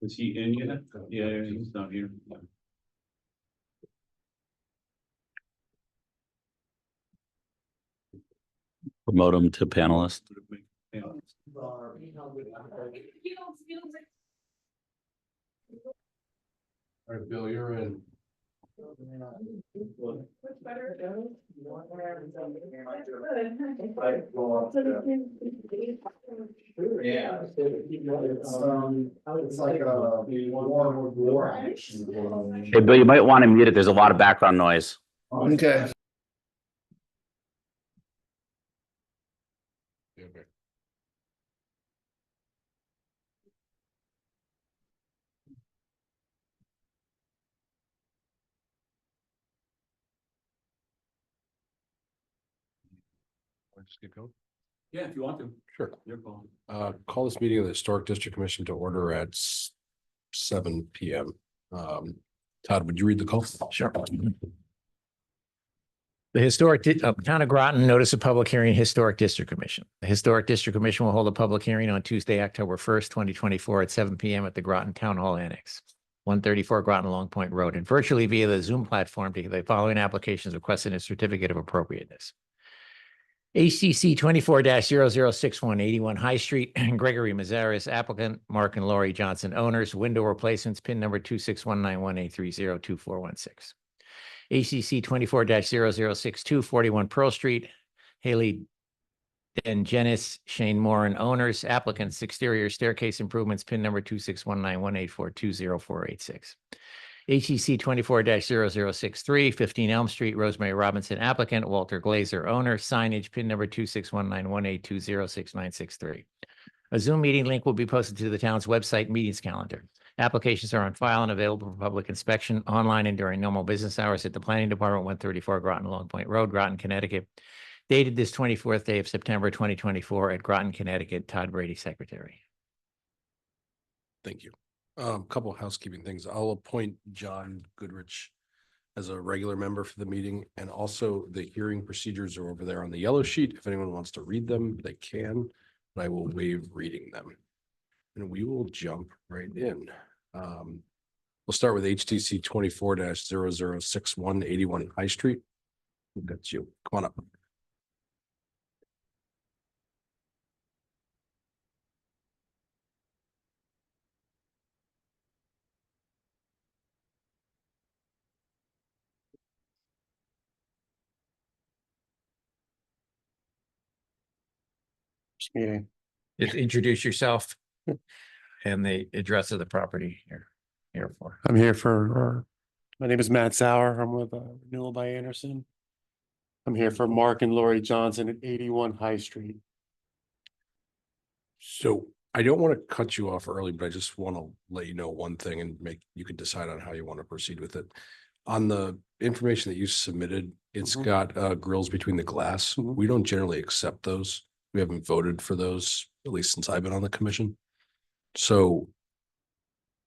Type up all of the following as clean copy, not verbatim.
Is he in yet? Yeah, he's not here. Promote him to panelist. Yeah. All right, Bill, you're in. Yeah. It's like a war action. Hey, Bill, you might want to mute it. There's a lot of background noise. Okay. Okay. Wanna just get going? Yeah, if you want to. Sure. Your call. Call this meeting of the Historic District Commission to order at 7 p.m. Todd, would you read the call? Sure. The Historic Town of Groton Notice of Public Hearing, Historic District Commission. The Historic District Commission will hold a public hearing on Tuesday, October 1st, 2024 at 7 p.m. at the Groton Town Hall Annex, 134 Groton Long Point Road, and virtually via the Zoom platform to the following applications requesting a certificate of appropriateness. HCC 24-0061 81 High Street, Gregory Mazzaris, applicant, Mark and Lori Johnson, owners, window replacements, PIN number 2619183022416. ACC 24-0062 41 Pearl Street, Haley and Janice Shane Moran, owners, applicants, exterior staircase improvements, PIN number 2619184200486. HEC 24-0063 15 Elm Street, Rosemary Robinson, applicant, Walter Glazer, owner, signage, PIN number 2619182066963. A Zoom meeting link will be posted to the town's website meetings calendar. Applications are on file and available for public inspection online and during normal business hours at the Planning Department, 134 Groton Long Point Road, Groton, Connecticut. Dated this 24th day of September, 2024 at Groton, Connecticut. Todd Brady, Secretary. Thank you. Couple of housekeeping things. I'll appoint John Goodrich as a regular member for the meeting, and also the hearing procedures are over there on the yellow sheet. If anyone wants to read them, they can, but I will waive reading them. And we will jump right in. We'll start with HTC 24-0061 81 High Street. That's you. Come on up. Meeting. Just introduce yourself and the address of the property you're here for. I'm here for, my name is Matt Sauer. I'm with Renewal by Anderson. I'm here for Mark and Lori Johnson at 81 High Street. So I don't want to cut you off early, but I just want to let you know one thing and you can decide on how you want to proceed with it. On the information that you submitted, it's got grills between the glass. We don't generally accept those. We haven't voted for those, at least since I've been on the commission. So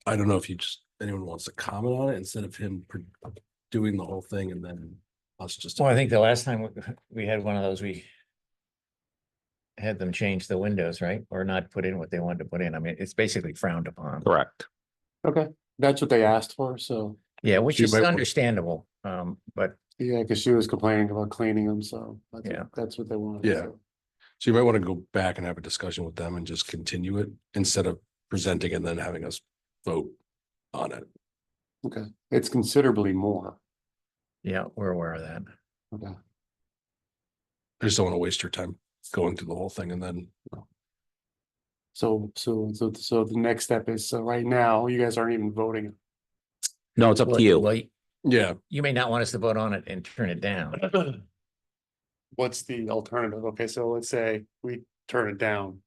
I don't know if anyone wants to comment on it instead of him doing the whole thing and then us just. Well, I think the last time we had one of those, we had them change the windows, right? Or not put in what they wanted to put in. I mean, it's basically frowned upon. Correct. Okay, that's what they asked for, so. Yeah, which You is might want- understandable. But Yeah, because she was complaining about cleaning them, so. Yeah. That's what they wanted. Yeah. so. So you might want to go back and have a discussion with them and just continue it instead of presenting and then having us vote on it. Okay, it's considerably more. yeah, we're aware of that. Okay. I just don't want to waste your time going through the whole thing and then. So the next step is, so right now, you guys aren't even voting. No, it's up to you. Well, Yeah, you may not want us to vote on it and turn it down. What's the alternative? Okay, so let's say we turn it down.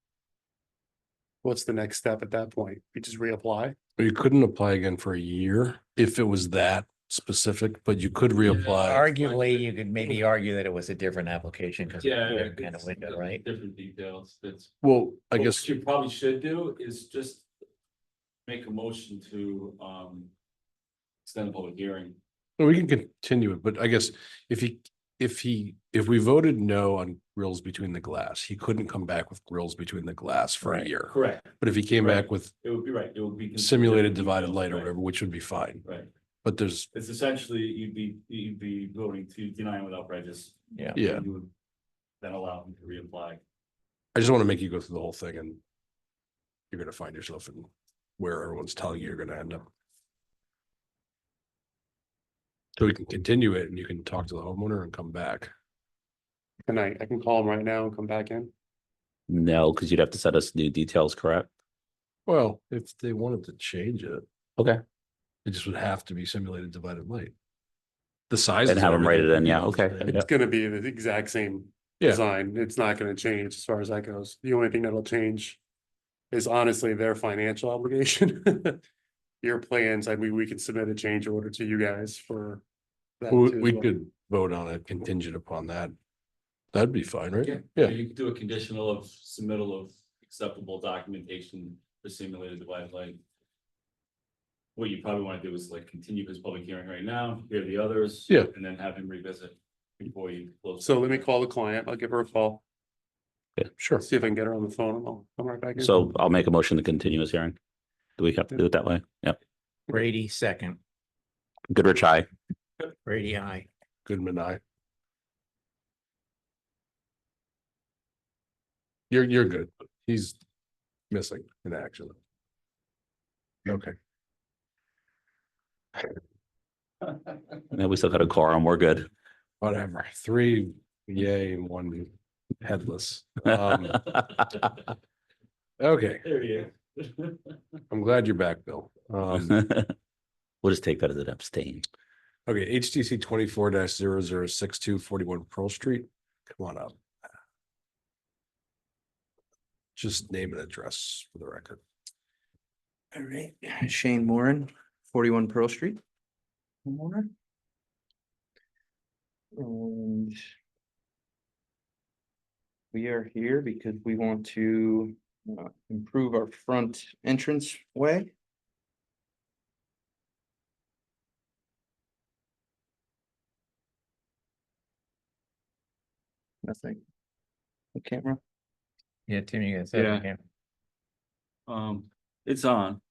What's the next step at that point? We just reapply? but you couldn't apply again for a year if it was that specific, but you could reapply. Arguably, you could maybe argue that it was a different application because Yeah. kind of window, right? Different details. That's. Well, I What guess, you probably should do is just make a motion to extend the public hearing. we can continue it, but I guess if if we voted no on grills between the glass, he couldn't come back with grills between the glass for a Right. year. Correct. But if he came back Correct. with It would be right. It would be. considered simulated different divided details, light or right, whatever, which would be fine. Right. But there's, It's essentially, you'd be voting to deny him without prejudice. Yeah. yeah, And you would then allow him to reapply. I just want to make you go through the whole thing and you're gonna find yourself in where everyone's telling you you're gonna end up. So we can continue it and you can talk to the homeowner and come back. Can I can call him right now and come back in. No, because you'd have to set us new details, correct? Well, if they wanted to change it, Okay. it just would have to be simulated divided light. The size. And have them rated in, yeah, okay. It's gonna be the exact same Yeah. design. It's not gonna change as far as that goes. The only thing that'll change is honestly their financial obligation. Your plans, I mean, we can submit a change order to you guys for. that too as We well. could vote on it contingent upon that. That'd be fine, right? Yeah. Yeah, You could do a conditional of submittal of acceptable documentation for simulated divided light. What you probably want to do is like continue his public hearing right now, hear the others. Yeah. And then have him revisit before you close. So let me call the client. I'll give her a call, sure. see if I can get her on the phone and I'll come right back in. So I'll make a motion to continue his hearing. Do we have to do it that way? Yep. Brady, second. Goodrich, aye. Brady, aye. Goodman, I. You're good. He's missing in action. Okay, Yeah, we still got a quorum. We're good. whatever. 3 yay and 1 headless. Okay, There he is. I'm glad you're back, Bill. We'll just take that as an abstain. Okay, HTC 24-0062 41 Pearl Street. Come on up. Just name and address for the record. All right, Shane Moran, 41 Pearl Street. Homeowner. And we are here because we want to improve our front entrance way. Nothing. The camera. Yeah, Tim, you can say Yeah. it again. It's on.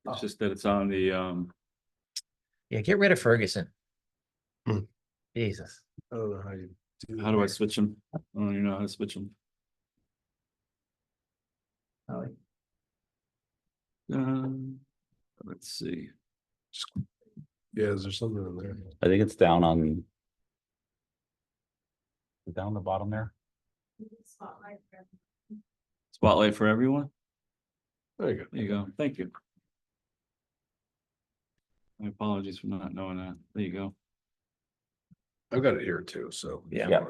It's Oh. just that it's on the, Yeah, get rid of Ferguson. Hmm. Jesus. I don't know how you do. how do I switch them? I don't even know how to switch them. Let's see. Yeah, is there something in there? I think it's down on. Down the bottom there. Spotlight for everyone. There you go. There you go. Thank you. My apologies for not knowing that. There you go. I've got it here too, so. Yeah. Yeah.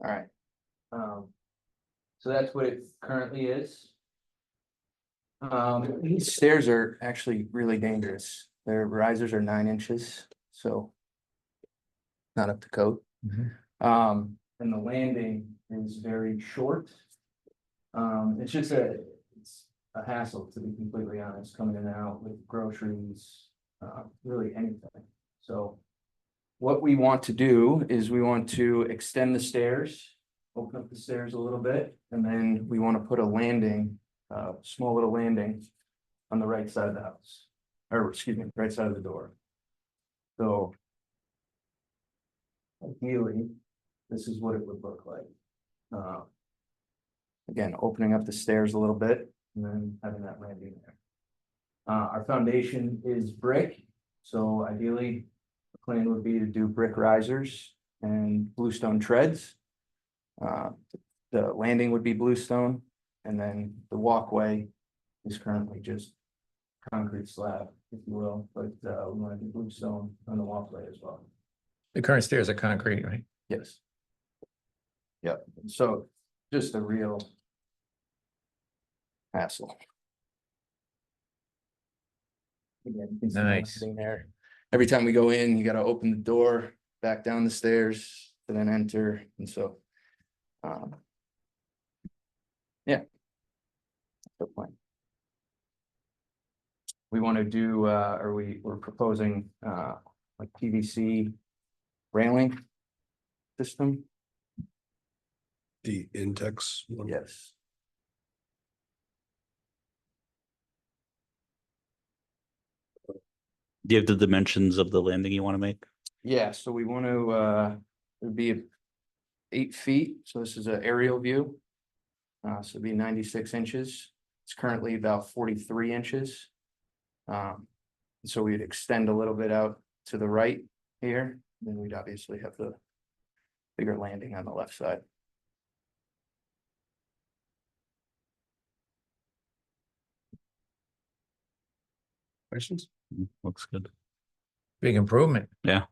All right. So that's what it currently is. These stairs are actually really dangerous. Their risers are 9 inches, so. Not up to code. And the landing is very short. It's just it's a hassle, to be completely honest, coming in and out with groceries, really anything. So what we want to do is we want to extend the stairs, open up the stairs a little bit, and then we want to put a landing, small little landing on the right side of the house, or excuse me, right side of the door. So ideally, this is what it would look like. Again, opening up the stairs a little bit and then having that landing there. Our foundation is brick, so ideally, the plan would be to do brick risers and bluestone treads. The landing would be bluestone, and then the walkway is currently just concrete slab, if you will, but we want to do bluestone on the walkway as well. The current stairs are concrete, right? Yes. Yep, so just a real hassle. Again, you can see the Nice. landing there. Every time we go in, you gotta open the door, back down the stairs, to then enter, and so. Yeah. That's the plan. We want to do, we're proposing, like PVC railing system. The Intex one. Yes. Do you have the dimensions of the landing you want to make? Yeah, so we want to, it'd be 8 feet, so this is an aerial view. So it'd be 96 inches. It's currently about 43 inches. So we'd extend a little bit out to the right here, then we'd obviously have the bigger landing on the left side. Questions? Looks good. Big improvement. Yeah.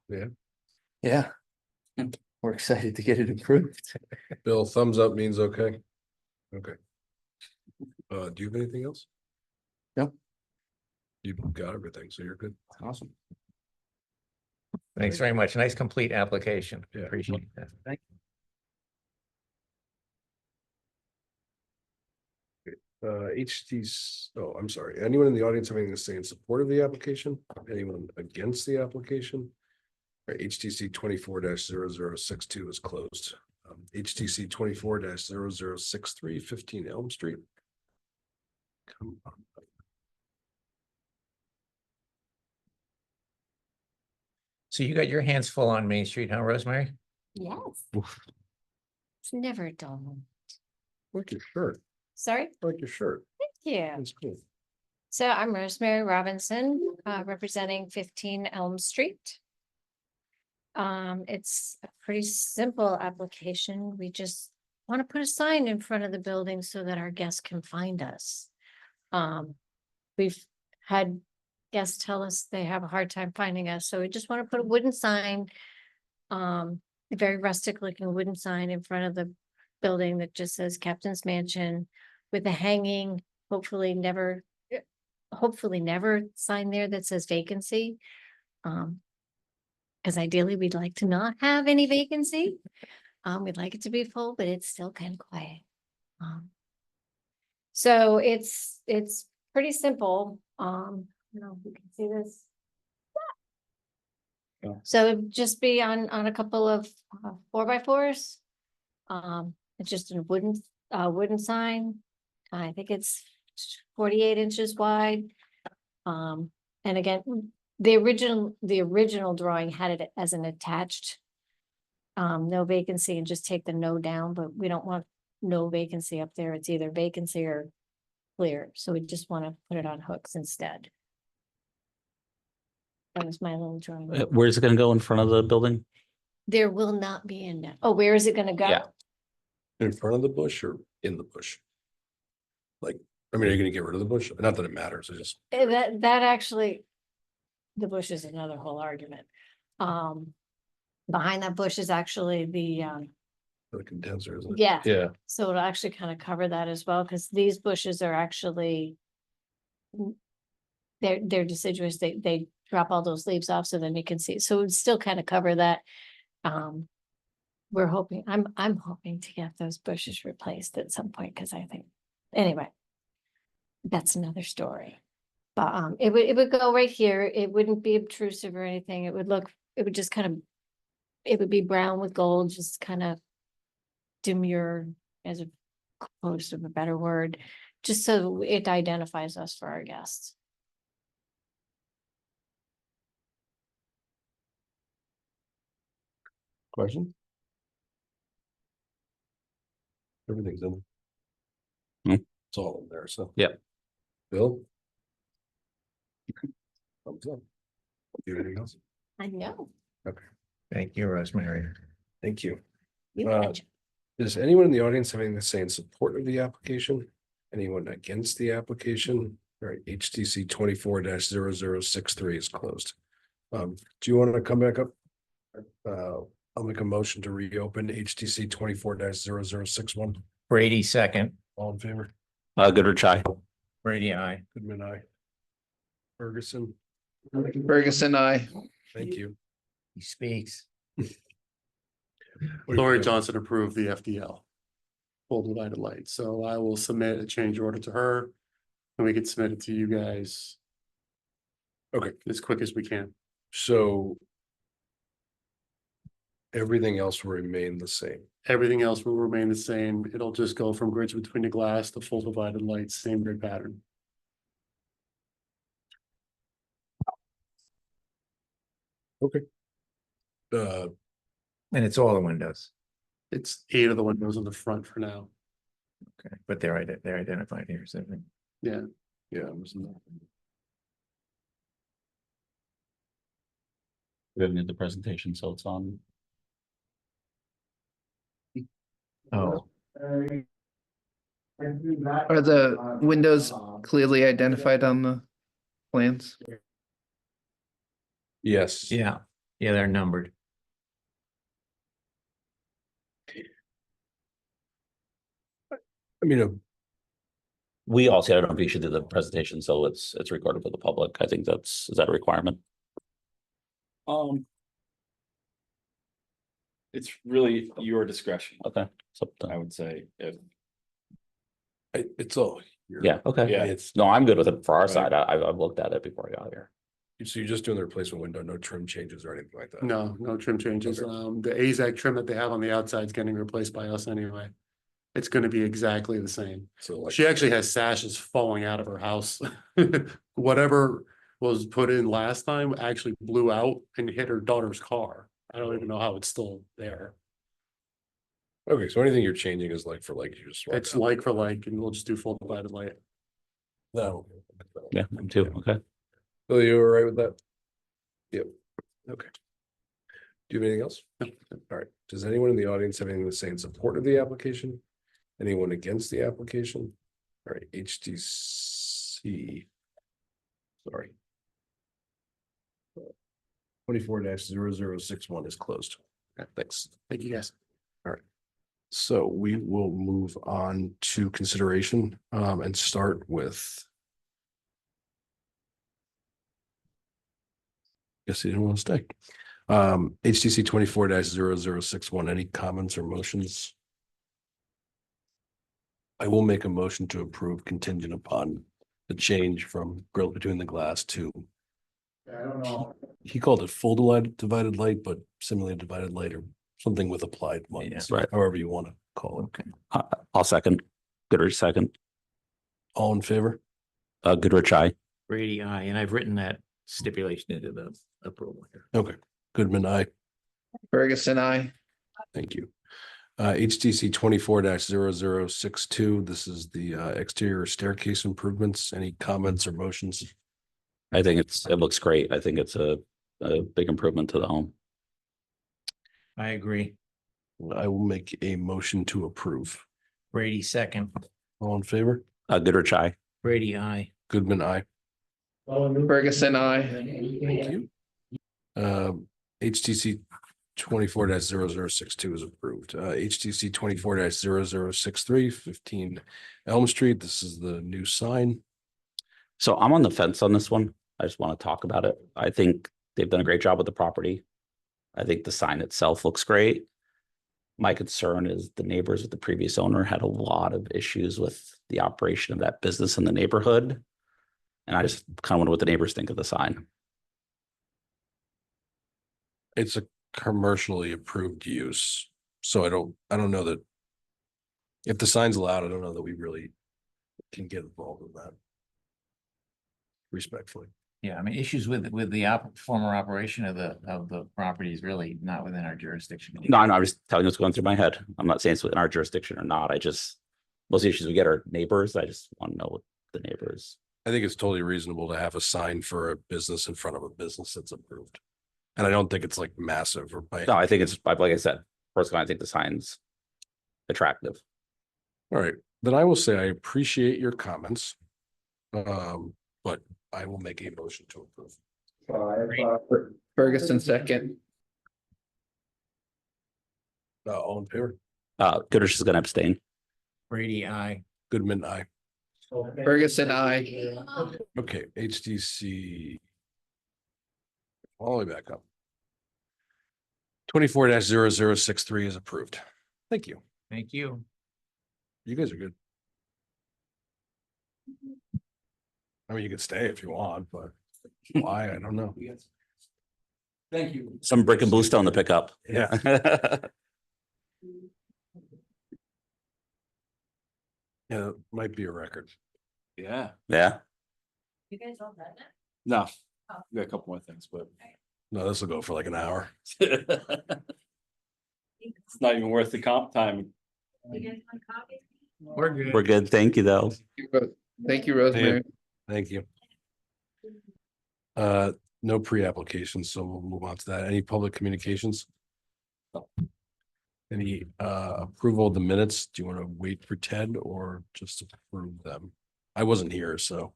We're excited to get it approved. Bill, thumbs up means okay. Okay. Do you have anything else? No. You've got everything, so you're good. Awesome. Thanks very much. Nice complete application. Yeah. Appreciate that. Thank Oh, I'm sorry. Anyone in the audience having to say in support of the application? Anyone against the application? Right, HTC 24-0062 is closed. HTC 24-0063, 15 Elm Street. Come on. So you got your hands full on Main Street, huh, Rosemary? Yes, Oof, it's never dull. like your shirt, Sorry, like your shirt. thank you. That's cool. So I'm Rosemary Robinson, representing 15 Elm Street. It's a pretty simple application. We just want to put a sign in front of the building so that our guests can find us. We've had guests tell us they have a hard time finding us, so we just want to put a wooden sign. A very rustic looking wooden sign in front of the building that just says Captain's Mansion with a hanging, hopefully never sign there that says vacancy. Because ideally we'd like to not have any vacancy. We'd like it to be full, but it's still kind of quiet. So it's pretty simple. You know, you can see this. Yeah. So it'd just be on a couple of 4x4s. It's just a wooden sign. I think it's 48 inches wide. And again, the original drawing had it as an attached. No vacancy, and just take the no down, but we don't want no vacancy up there. It's either vacancy or clear. So we just want to put it on hooks instead. That was my little drawing. Where's it gonna go in front of the building? There will not be a net. Oh, where is it gonna go? Yeah. In front of the bush or in the bush? Like, I mean, are you gonna get rid of the bush? Not that it matters, I just, That actually, the bush is another whole argument. Behind that bush is actually the condenser, isn't it? yeah. Yeah. So it'll actually kind of cover that as well, because these bushes are actually. They're deciduous, they drop all those leaves off, so then you can see, so it would still kind of cover that. We're hoping, I'm hoping to get those bushes replaced at some point, because I think, anyway. That's another story. But it would go right here, it wouldn't be obtrusive or anything, it would just kind of. It would be brown with gold, just kind of demure, as opposed to a better word, just so it identifies us for our guests. Question? Everything's in. Hmm. It's all in there, so. Yep. Bill? Thumbs up. Do anything else? I know. Thank you, Rosemary. Thank you. You Uh, betcha. Is anyone in the audience having to say in support of the application? Anyone against the application? All right, HTC 24-0063 is closed. Do you want to come back up? I'll make a motion to reopen HTC 24-0061. Brady second. All in favor? Goodrich, aye. Brady, aye. Goodman, aye. Ferguson, Ferguson, I. thank you. He speaks. Lori Johnson approved the FDL. Full divided light, so I will submit a change order to her. And we can submit it to you guys. Okay. As quick as we can. So Everything else will remain the same. Everything else will remain the same. It'll just go from grids between the glass to full divided lights, same grid pattern. Okay. Uh, And it's all the windows. It's 8 of the windows in the front for now. Okay, but they're identified here, so. Yeah, yeah. We haven't had the presentation, so it's on. Oh, Are the windows clearly identified on the plans? Yes. yeah, they're numbered. I mean, We also, I don't know if you should do the presentation, so it's recorded for the public. I think is that a requirement? It's really your discretion, Okay, so, I would say, if, it's all. yeah, okay. Yeah. It's, No, I'm good with it for our Right. side. I've looked at it before I got here. so you're just doing the replacement window, no trim changes or anything like that? no, no trim changes. Okay. The AZAC trim that they have on the outside is getting replaced by us anyway. It's gonna be exactly the same. So like. She actually has sashes falling out of her house. Whatever was put in last time actually blew out and hit her daughter's car. I don't even know how it's still there. Okay, so anything you're changing is like for like you just. swap It's out. like for like, and we'll just do full divided light. No. Yeah, me too. Okay. So you were right with that? Yep, okay. Do you have anything else? All right, does anyone in the audience have anything to say in support of the application? Anyone against the application? All right, HTC. Sorry. 24-0061 is closed. Okay, thanks. Thank you, guys. So we will move on to consideration and start with. Guess he didn't want to stay. HTC 24-0061. Any comments or motions? I will make a motion to approve contingent upon the change from grill between the glass to. I don't know. He called it full divided light, but simulated divided light or something with applied ones, right. however you want to call it. Okay. I'll second. Goodrich second. All in favor? Goodrich, aye. Brady, aye, and I've written that stipulation into the approval here. Okay. Goodman, aye. Ferguson, I. Thank you. HTC 24-0062. This is the exterior staircase improvements. Any comments or motions? I think it looks great. I think it's a big improvement to the home. I agree. I will make a motion to approve. Brady, second. All in favor? Goodrich, aye. Brady, aye. Goodman, aye. Ferguson, I. Thank you. HTC 24-0062 is approved. HTC 24-0063, 15 Elm Street. This is the new sign. So I'm on the fence on this one. I just want to talk about it. I think they've done a great job with the property. I think the sign itself looks great. My concern is the neighbors with the previous owner had a lot of issues with the operation of that business in the neighborhood. And I just kind of wonder what the neighbors think of the sign. It's a commercially approved use. So I don't know that. If the sign's allowed, I don't know that we really can get involved in that. Respectfully. Yeah, I mean, issues with the former operation of the property is really not within our jurisdiction. No, I'm just telling you what's going through my head. I'm not saying it's within our jurisdiction or not. Most of the issues we get are neighbors. I just want to know what the neighbors. I think it's totally reasonable to have a sign for a business in front of a business that's approved. And I don't think it's like massive or by. No, I think it's, like I said, personally, I think the sign's attractive. All right, then I will say I appreciate your comments. But I will make a motion to approve. Ferguson, second. All in favor? Goodrich is going to abstain. Brady, aye. Goodman, aye. Ferguson, I. Okay, HDC. All the way back up. 24-0063 is approved. Thank you. Thank you. You guys are good. I mean, you can stay if you want, but why? I don't know. Thank you. Some brick and bluestone to pick up. Yeah. Yeah, it might be a record. Yeah, Yeah, You guys all done it? no, we got a couple more things, but. No, this will go for like an hour. It's not even worth the comp time. You guys want coffee? we're good. Thank you, though. Thank you, Rosemary. Thank you. No pre-applications, so we'll move on to that. Any public communications? Any approval of the minutes? Do you want to wait for Ted or just approve them? I wasn't here, so.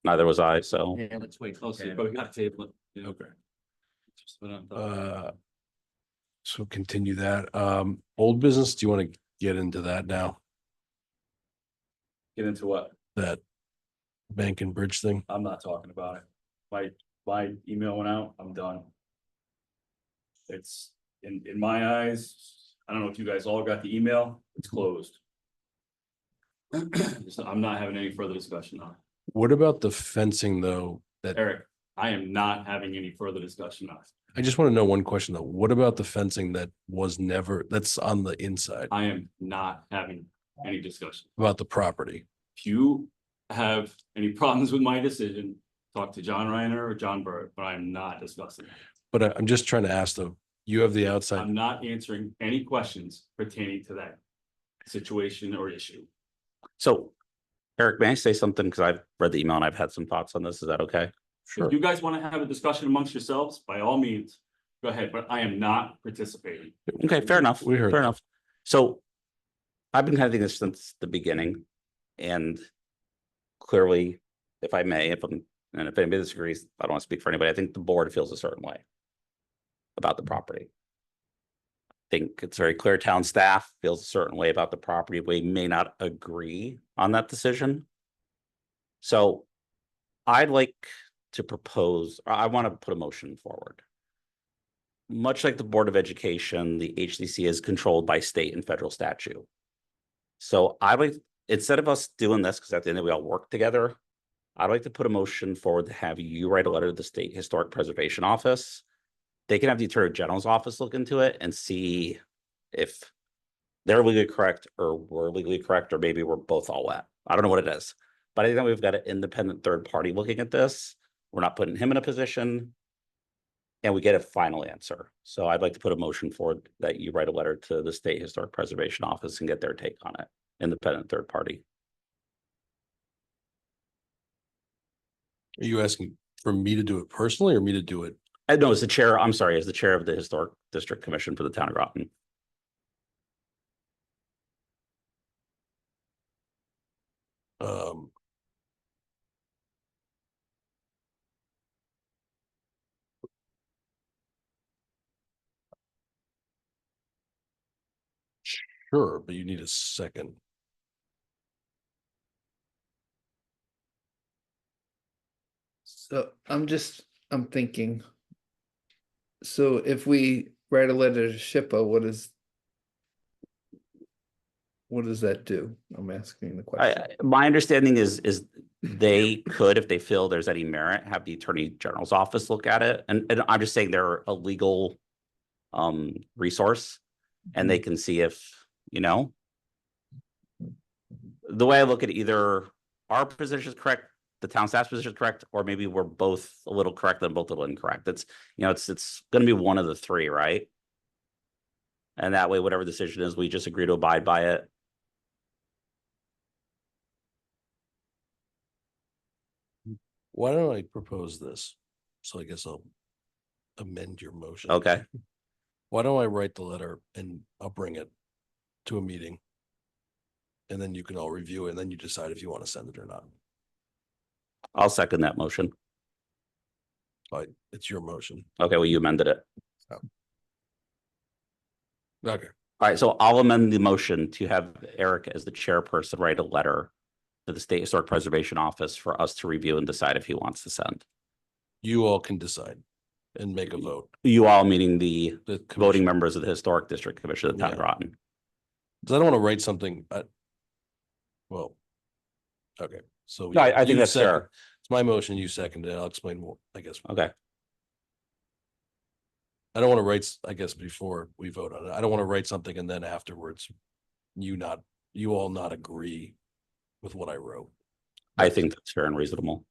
Neither was I, so. Yeah, let's wait. Oh, so, but we got to table it. Yeah. Okay. Just put it on top. So continue that. Old business, do you want to get into that now? Get into what? That bank and bridge thing? I'm not talking about it. My email went out, I'm done. It's, in my eyes, I don't know if you guys all got the email, it's closed. I'm not having any further discussion on it. What about the fencing though? That Eric, I am not having any further discussion on it. I just want to know one question though. What about the fencing that was never, that's on the inside I am not having any discussion. about the property? If you have any problems with my decision, talk to John Reiner or John Bird, but I'm not discussing it. But I'm just trying to ask though, you have the outside, I'm not answering any questions pertaining to that situation or issue. So, Eric, may I say something? Because I've read the email and I've had some thoughts on this. Is that okay? If you guys want to have a discussion amongst yourselves, by all means, go ahead, but I am not participating. Okay, fair enough. We heard Fair that. enough. So I've been having this since the beginning. And clearly, if I may, if anybody disagrees, I don't want to speak for anybody. I think the board feels a certain way about the property. I think it's very clear town staff feels a certain way about the property. We may not agree on that decision. So I'd like to propose, I want to put a motion forward. Much like the Board of Education, the HDC is controlled by state and federal statute. So I would, instead of us doing this, because at the end we all work together, I'd like to put a motion forward to have you write a letter to the State Historic Preservation Office. They can have the Attorney General's office look into it and see if they're legally correct or we're legally correct, or maybe we're both all wet. I don't know what it is, but I think we've got an independent third party looking at this. We're not putting him in a position and we get a final answer. So I'd like to put a motion forward that you write a letter to the State Historic Preservation Office and get their take on it. Independent third party. Are you asking for me to do it personally or me to do it? I know as the chair, I'm sorry, as the chair of the Historic District Commission for the town of Groton. Sure, but you need a second. So I'm thinking. So if we write a letter to SHPO, what does that do? I'm asking the question. My understanding is they could, if they feel there's any merit, have the Attorney General's office look at it. And I'm just saying they're a legal resource and they can see if, you know, the way I look at it, either our position is correct, the town staff's position is correct, or maybe we're both a little correct and both a little incorrect. It's, you know, it's going to be one of the three, right? And that way, whatever decision is, we just agree to abide by it. Why don't I propose this? So I guess I'll amend your motion. Okay. Why don't I write the letter and I'll bring it to a meeting? And then you can all review it and then you decide if you want to send it or not. I'll second that motion. But it's your motion. Okay, well, you amended it. Okay. All right, so I'll amend the motion to have Eric as the chairperson write a letter to the State Historic Preservation Office for us to review and decide if he wants to send. You all can decide and make a vote. You all meaning the The voting commission. members of the Historic District Commission of the town of Yeah. Groton. Because I don't want to write something. Well, okay. So No, I think you that's second- fair. It's my motion. You seconded it. I'll explain more, I guess. Okay. I don't want to write, I guess, before we vote on it, I don't want to write something and then afterwards you all not agree with what I wrote. I think that's fair and reasonable.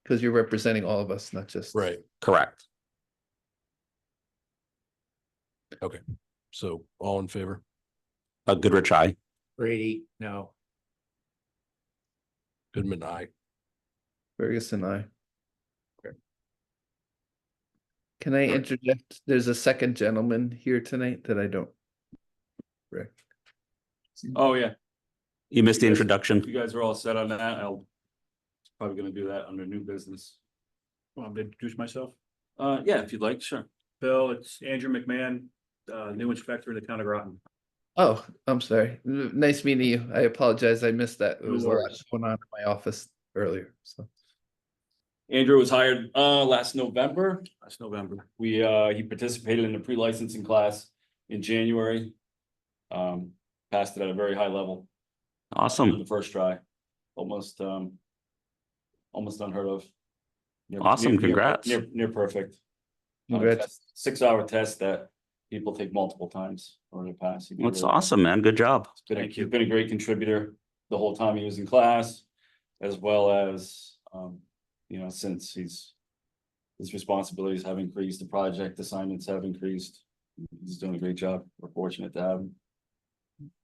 Because you're representing all of us, not just. Right, Correct. so all in favor? Goodrich, aye. Brady, no. Goodman, aye. Ferguson, I. Okay. Can I interject? There's a second gentleman here tonight that I don't. Rick. Oh, yeah. You missed the You guys- introduction. You guys are all set on that. I'll probably gonna do that under new business. Want me to introduce myself? Yeah, if you'd like, sure. Bill, it's Andrew McMahon, new inspector in the town of Groton. Oh, I'm sorry. Nice meeting you. I apologize. I missed that. It No was a lot worries. going on in my office earlier, so. Andrew was hired last November. Last November. He participated in the pre-licensing class in January. Passed it at a very high level. On Awesome. the first try. Almost unheard of. Awesome, congrats. Near perfect. Congrats. 6-hour test that people take multiple times in order to pass. He did That's really well. awesome, man. Good job. Thank you. He's been a great contributor the whole time he was in class, as well as, since his responsibilities have increased, the project assignments have increased. He's doing a great job. We're fortunate to have him.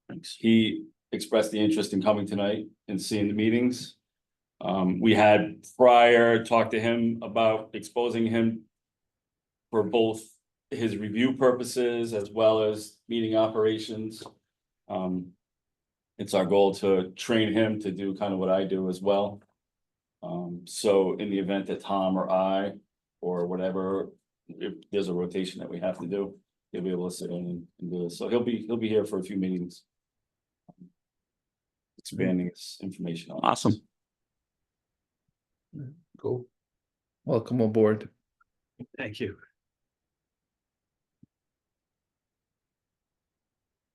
Thanks. He expressed the interest in coming tonight and seeing the meetings. We had prior talked to him about exposing him for both his review purposes as well as meeting operations. It's our goal to train him to do kind of what I do as well. So in the event that Tom or I or whatever, if there's a rotation that we have to do, he'll be able to sit in and do this. So he'll be here for a few meetings. Expanding his information on. Awesome. Cool. Welcome aboard. Thank you.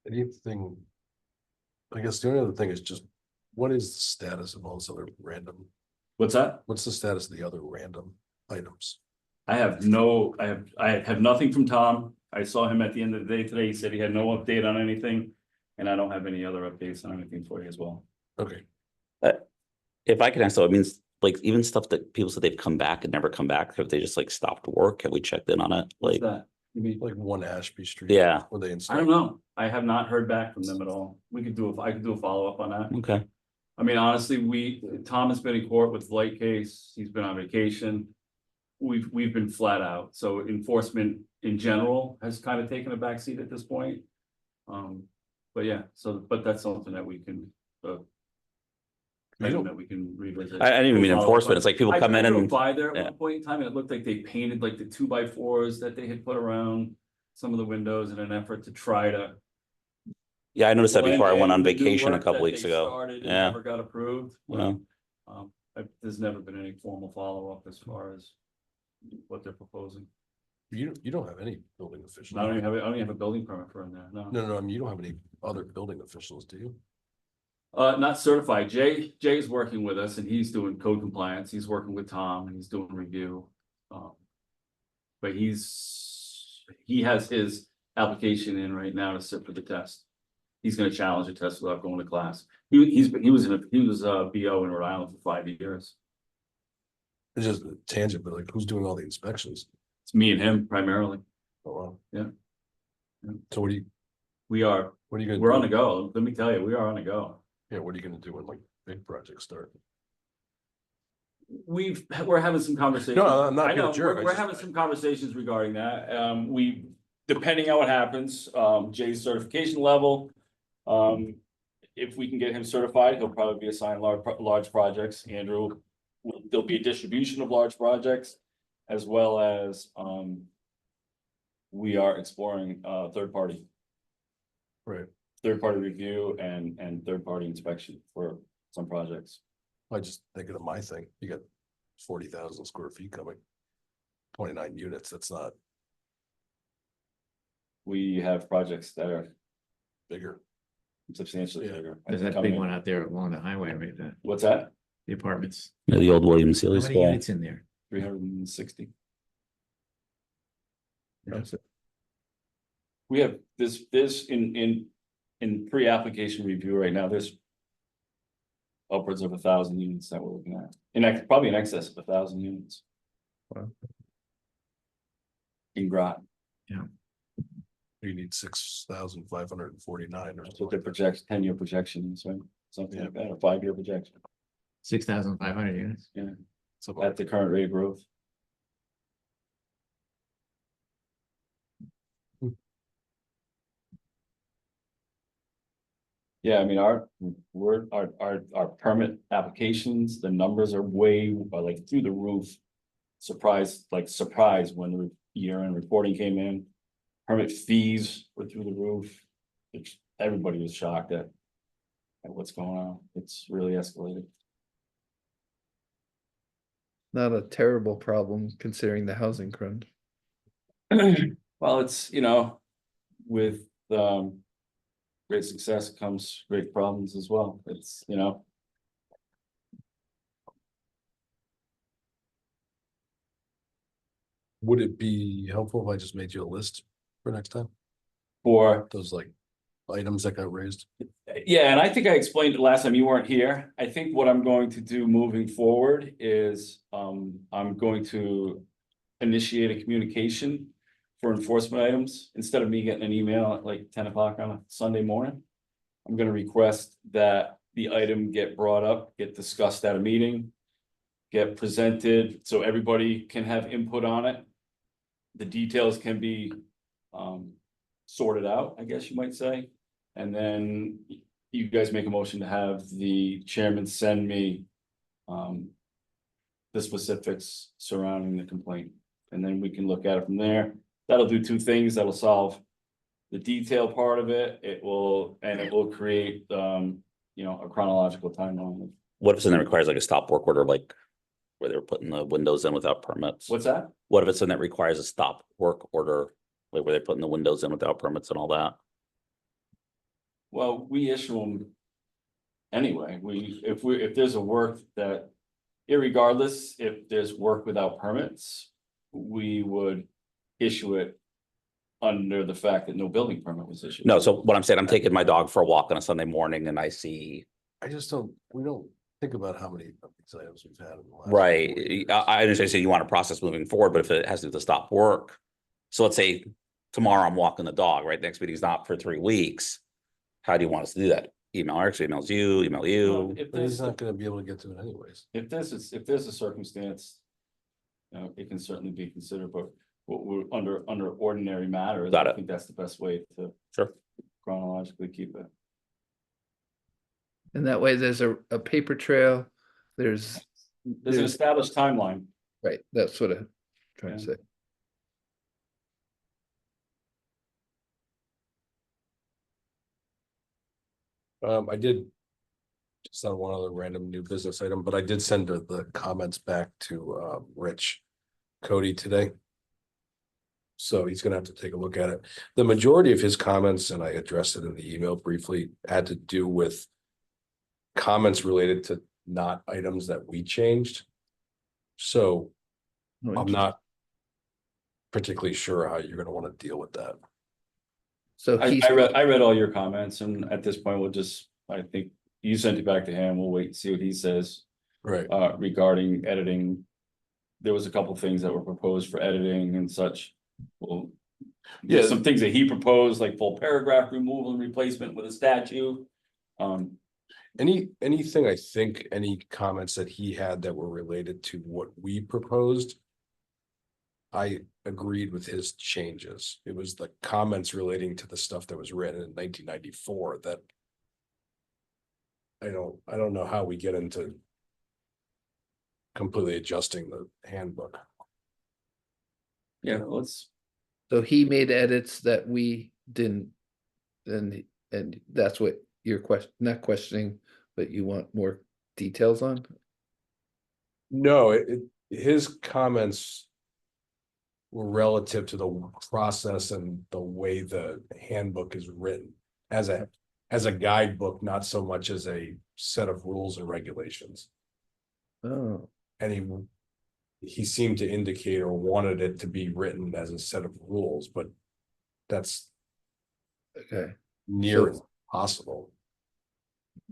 Anything? I guess the only other thing is just, what is the status of all this other random, What's that? what's the status of the other random items? I have nothing from Tom. I saw him at the end of the day today. He said he had no update on anything. And I don't have any other updates on anything for you as well. Okay, If I can ask though, it means like even stuff that people said they've come back and never come back. Have they just like stopped work? Have we checked in on it? What's Like, that? You mean? like 1 Ashby Street. yeah, Where they I install. don't know. I have not heard back from them at all. I could do a follow-up on that. okay. I mean, honestly, Tom has been in court with the light case. He's been on vacation. We've been flat out. So enforcement in general has kind of taken a backseat at this point. But yeah, but that's something that we can, that we can revisit. I didn't even mean enforcement. It's like people I come in drove and by there at yeah. one point in time, and it looked like they painted like the 2x4s that they had put around some of the windows in an effort to try to. yeah, I noticed that blend before I went in on with new vacation a work couple that weeks they ago. started and Yeah. Never got approved. Well, There's never been any formal follow-up as far as what they're proposing. You don't have any building officials. I don't even have a building permit for in there, no. No, I mean, you don't have any other building officials, do you? Not certified. Jay is working with us and he's doing code compliance. He's working with Tom and he's doing review. But he has his application in right now to sit for the test. He's gonna challenge the test without going to class. He was BO in Rhode Island for 5 years. It's just a tangent, but like, who's doing all the inspections? It's me and him primarily. Oh, wow. Yeah. So what are you We're gonna? on do? the go. Let me tell you, we are on the go. Yeah, what are you gonna do when like big projects start? We're having some conversations. No, I'm not I being a know, jerk, I we're just- having some conversations regarding that. Depending on what happens, Jay's certification level. If we can get him certified, he'll probably be assigned large projects. Andrew, there'll be a distribution of large projects as well as, we are exploring, third party Right, review and third party inspection for some projects. I just thinking of my thing, you got 40,000 square feet coming. 29 units, that's not We have projects that are bigger. substantially Yeah. bigger. There's that big one out there along the highway, right? What's that? The apartments. yeah, the old William How Sealy many School. units in there? 360. That's it. We have this in pre-application review right now, there's upwards of 1,000 units that we're looking at, probably in excess of 1,000 units. Wow. In Groton, You need 6,549 or that's what something. the 10-year projection is, right? Something like that, a 5-year projection, 6,500 units. yeah, So at the current rate of growth. Yeah, I mean, our permit applications, the numbers are like through the roof. Surprised when the year-end reporting came in. Permit fees were through the roof. Everybody was shocked at what's going on. It's really escalated. Not a terrible problem considering the housing crunch. Well, it's, with great success comes great problems as well. It's, would it be helpful if I just made you a list for next time? for, Those like items that got raised? yeah, and I think I explained it last time you weren't here. I think what I'm going to do moving forward is, I'm going to initiate a communication for enforcement items. Instead of me getting an email at like 10 o'clock on a Sunday morning, I'm gonna request that the item get brought up, get discussed at a meeting, get presented, so everybody can have input on it. The details can be sorted out, I guess you might say. And then you guys make a motion to have the chairman send me the specifics surrounding the complaint. And then we can look at it from there. That'll do two things. That'll solve the detail part of it. It will create a chronological timeline. What if something requires like a stop work order, like where they're putting the windows in without permits? What's that? What if it's something that requires a stop work order, like where they're putting the windows in without permits and all that? Well, we issue them anyway. If there's a work that, irregardless, if there's work without permits, we would issue it under the fact that no building permit was issued. No, so what I'm saying, I'm taking my dog for a walk on a Sunday morning and I see, We don't think about how many of these items we've had in the last. right, 4 years. I understand, so you want a process moving forward, but if it has to do with the stop work. So let's say tomorrow I'm walking the dog, right? Next meeting's not for 3 weeks. How do you want us to do that? Email Eric, email you. If But he's there's, not gonna be able to get to it anyways. if there's a circumstance, it can certainly be considered, but what we're under ordinary matters, Got I it. think that's the best way to Sure. chronologically keep it. And that way there's a paper trail. There's an established timeline. Right, that's what I'm trying to Yeah. say. I did. Just on one other random new business item, but I did send the comments back to Rich Cody today. So he's gonna have to take a look at it. The majority of his comments, and I addressed it in the email briefly, had to do with comments related to not items that we changed. So I'm not particularly sure how you're gonna want to deal with that. So he's, I read all your comments, and at this point, I think you sent it back to him. We'll wait and see what he says Right. regarding editing. There was a couple things that were proposed for editing and such. Well, Yeah. some things that he proposed, like full paragraph removal and replacement with a statue. Anything, I think, any comments that he had that were related to what we proposed. I agreed with his changes. It was the comments relating to the stuff that was written in 1994 that. I don't know how we get into. Completely adjusting the handbook. Yeah, let's, so he made edits that we didn't. And that's what you're not questioning, but you want more details on? No, his comments. Were relative to the process and the way the handbook is written as a guidebook, not so much as a set of rules and regulations. Oh, And he he seemed to indicate or wanted it to be written as a set of rules, but that's Okay, near So- impossible.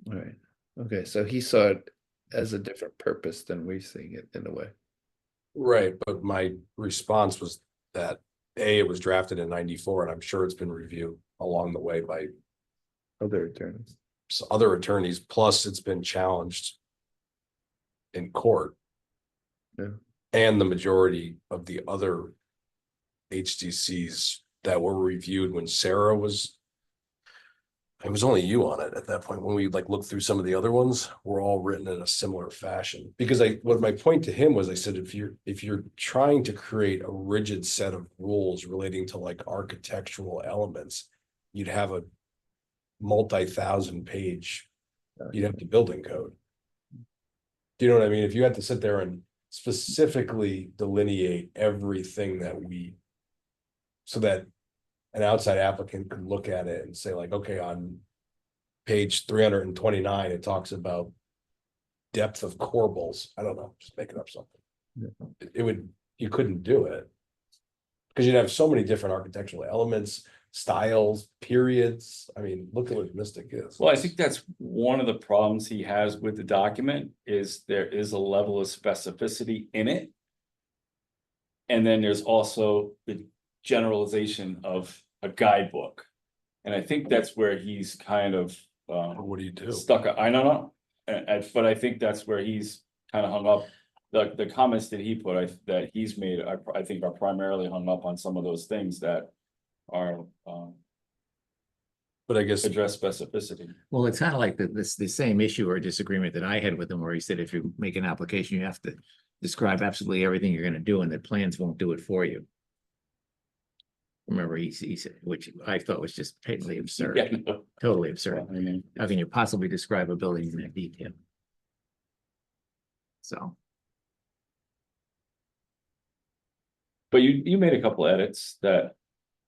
all right. Okay, so he saw it as a different purpose than we're seeing it in a way. Right, but my response was that it was drafted in 94, and I'm sure it's been reviewed along the way by Other attorneys. other attorneys, plus it's been challenged in court. Yeah. And the majority of the other HDCs that were reviewed when Sarah was. It was only you on it at that point, when we like looked through some of the other ones, were all written in a similar fashion. Because what my point to him was, I said, if you're trying to create a rigid set of rules relating to like architectural elements, you'd have a multi-thousand page, you'd have the building code. Do you know what I mean? If you had to sit there and specifically delineate everything that so that an outside applicant could look at it and say like, okay, on page 329, it talks about depth of corbels. I don't know, just making up something. You couldn't do it. Because you'd have so many different architectural elements, styles, periods. I mean, look at what Mystic is. Well, I think that's one of the problems he has with the document, is there is a level of specificity in it. And then there's also the generalization of a guidebook. And I think that's where he's kind of What do you do? stuck. I don't know. But I think that's where he's kind of hung up. The comments that he put, that he's made, I think are primarily hung up on some of those things that are But I guess address specificity. Well, it's kind of like the same issue or disagreement that I had with him, where he said, if you make an application, you have to describe absolutely everything you're gonna do, and the plans won't do it for you. Remember, he said, which I thought was just patently absurd, Yeah, no, totally absurd. I mean, How can you possibly describe a building in that detail? So, but you made a couple edits that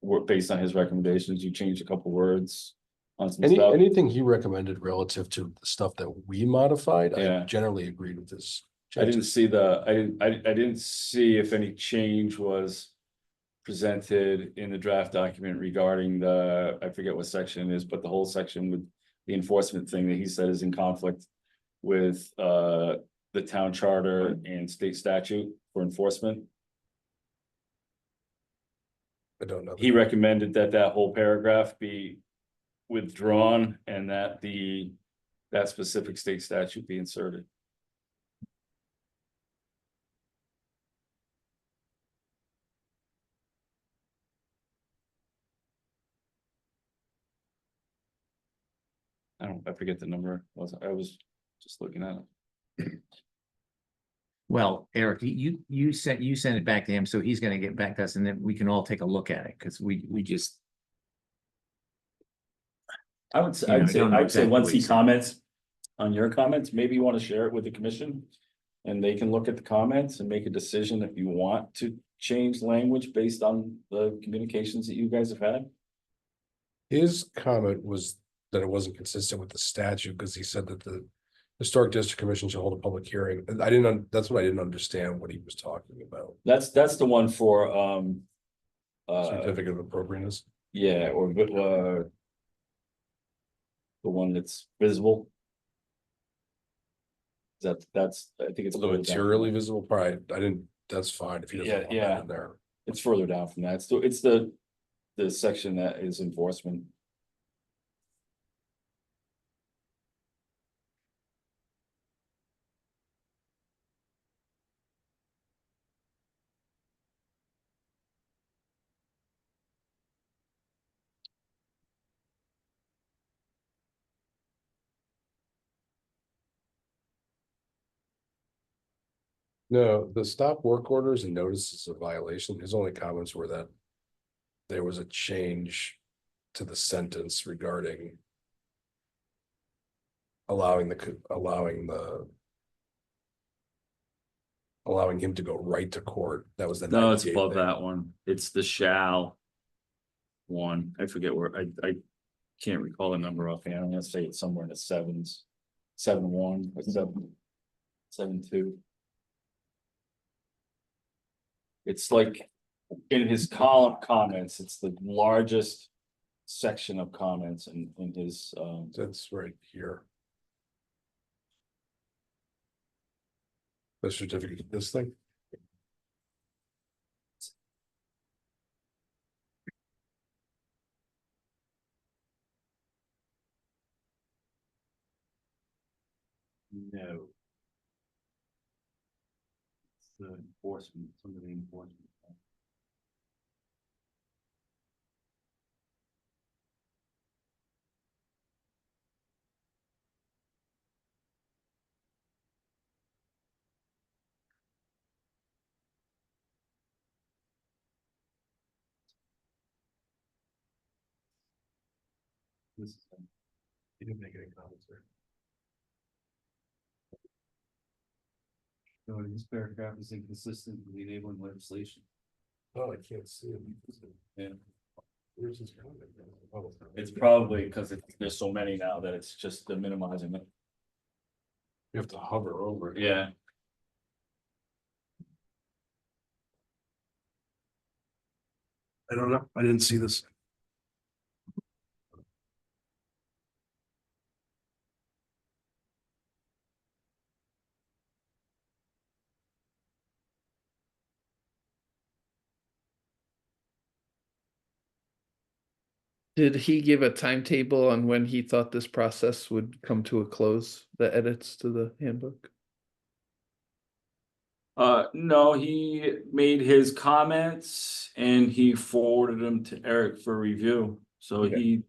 were based on his recommendations. You changed a couple words on some stuff. anything he recommended relative to the stuff that we modified, I Yeah. generally agreed with his. I didn't see I didn't see if any change was presented in the draft document regarding I forget what section it is, but the whole section with the enforcement thing that he said is in conflict with the town charter and state statute for enforcement. I don't know. He recommended that whole paragraph be withdrawn and that that specific state statute be inserted. I forget the number. I was just looking at it. well, Eric, you sent it back to him, so he's gonna get back to us, and then we can all take a look at it, because we just. I would say, You know, I don't know I'd say exactly once what he he said. comments on your comments, maybe you want to share it with the commission. And they can look at the comments and make a decision if you want to change language based on the communications that you guys have had. His comment was that it wasn't consistent with the statute, because he said that the Historic District Commission should hold a public hearing. And that's what I didn't understand what he was talking about. That's the one for Certificate of appropriateness. yeah, or the one that's visible. That's I think it's The further down. materially visible part, I didn't, that's fine if he doesn't want that Yeah. in there. It's further down from that. It's the section that is enforcement. No, the stop work orders and notices of violation, his only comments were that there was a change to the sentence regarding allowing him to go right to court. That was the. No, it's 98 above thing. that one. It's the shall one. I forget where, I can't recall the number offhand. I'm gonna say it's somewhere in the sevens. 7-1 or 7-2. It's like in his column comments, it's the largest section of comments in his, That's right here. The certificate, this thing? no. It's the enforcement, some of the enforcement. This is, You didn't make any comments there. so this paragraph is inconsistent with the enabling legislation. Oh, I can't see it. Yeah. Where's this comment? Oh, It's probably because there's so many now that it's just the minimizing it. You have to hover over it. Yeah. I don't know. I didn't see this. Did he give a timetable on when he thought this process would come to a close, the edits to the handbook? No, he made his comments and he forwarded them to Eric for review. So Okay.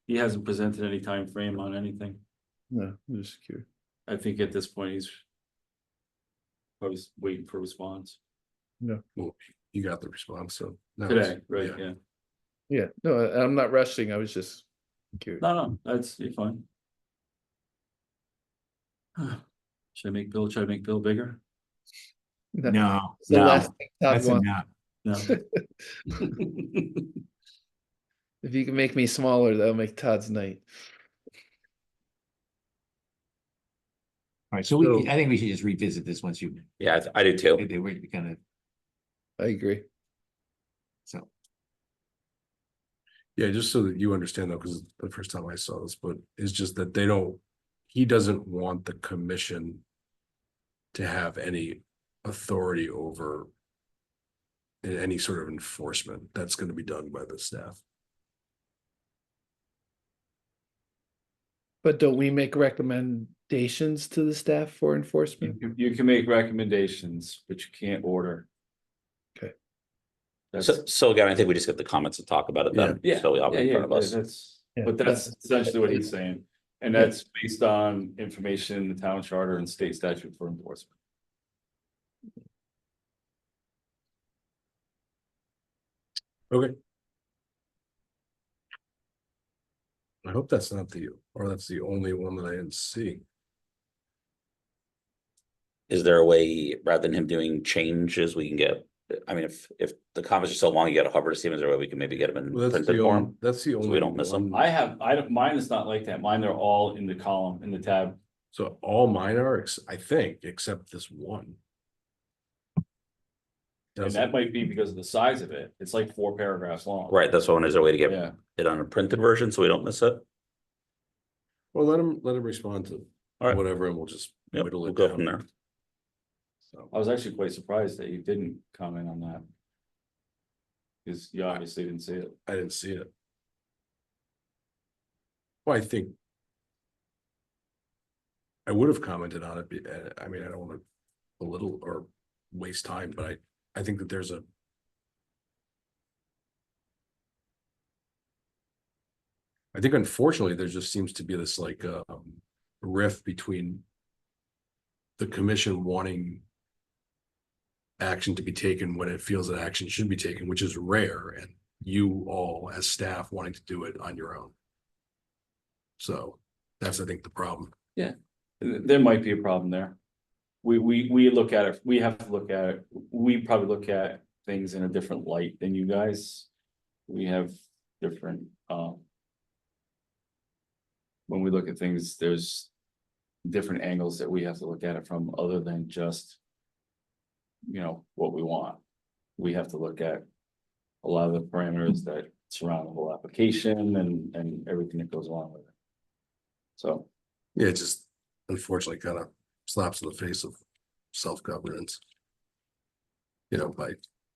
he hasn't presented any time frame on anything. No, I'm just curious. I think at this point, he's probably waiting for response Well, you got the response, so. now today, it's- right? yeah. Yeah. Yeah, no, I'm not rushing. I was just curious. No, that's you're fine. Should I make Bill? Try to make Bill bigger? No, It's the no, last thing Todd that's a wants. no. No. If you can make me smaller, that'll make Todd's night. All right, so So- I think we should just revisit this once you, Yeah, I do too. they were kind of, I agree. so. Yeah, just so that you understand though, because the first time I saw this, but it's just that he doesn't want the commission to have any authority over any sort of enforcement. That's going to be done by the staff. But don't we make recommendations to the staff for enforcement? You can make recommendations, but you can't order. Okay. That's, So again, I think we just get the comments and talk about it then. yeah, So we have it in front of us. that's, Yeah, but that's essentially what he's saying. And Yeah. that's based on information in the town charter and state statute for enforcement. Okay. I hope that's not that's the only one that I didn't see. Is there a way, rather than him doing changes, we can get, I mean, if the comments are so long, you gotta hover to see them, is there a way we can maybe get them in Well, printed form? that's the only. we don't miss them. one. I don't, mine is not like that. Mine, they're all in the column, in the tab. So all mine are, I think, except this one. And that might be because of the size of it. It's like 4 paragraphs long. Right, that's one, is there a way to get Yeah. it on a printed version so we don't miss it? Well, let him respond to All right. whatever, and we'll just Yep, whittle we'll it go down. from there. So, I was actually quite surprised that you didn't comment on that. Because you obviously didn't see it. I didn't see it. Well, I think I would have commented on it. I mean, I don't want to belittle or waste time, but I think that there's I think unfortunately, there just seems to be this like rift between the commission wanting action to be taken when it feels that action should be taken, which is rare, and you all as staff wanting to do it on your own. So that's, I think, the problem. There might be a problem there. We look at it, we have to look at it, we probably look at things in a different light than you guys. We have different, when we look at things, there's different angles that we have to look at it from other than just, you know, what we want. we have to look at a lot of the parameters that surround the whole application and everything that goes along with it. So, Yeah, it just unfortunately kind of slaps in the face of self-governance. You know, by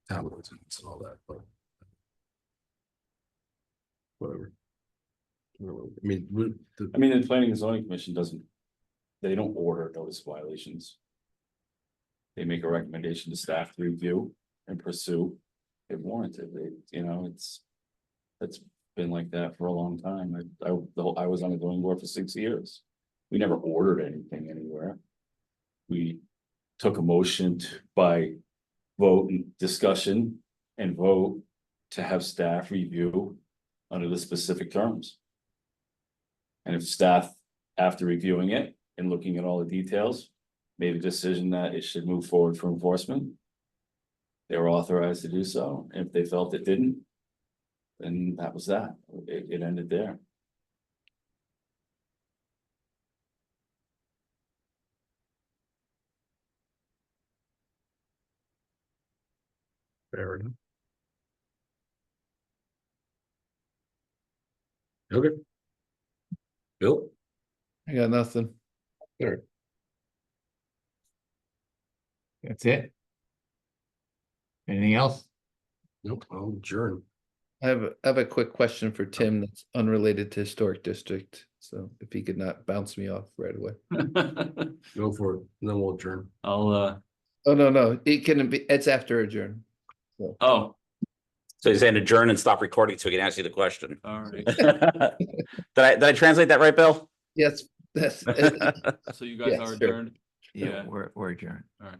town residents and all that, but. Whatever. I mean, the Planning and Zoning Commission they don't order notice violations. They make a recommendation to staff to review and pursue if warranted. That's been like that for a long time. I was on the zoning board for 6 years. We never ordered anything anywhere. We took a motion by vote and discussion and vote to have staff review under the specific terms. And if staff, after reviewing it and looking at all the details, made a decision that it should move forward for enforcement, they were authorized to do so. If they felt it didn't, then that was that. It ended there. fair enough. Okay. Bill? I got nothing. That's it. Anything else? Nope, I'll adjourn. I have a quick question for Tim that's unrelated to historic district. So if he could not bounce me off right away. Go for it, and then we'll adjourn. I'll Oh, no, it can be, it's after adjourn. oh, So you're saying adjourn and stop recording so we can ask you the question. all right. Did I translate that right, Bill? Yes, that's. So you guys guys are are sure. adjourned? Yeah, we're adjourned. All right.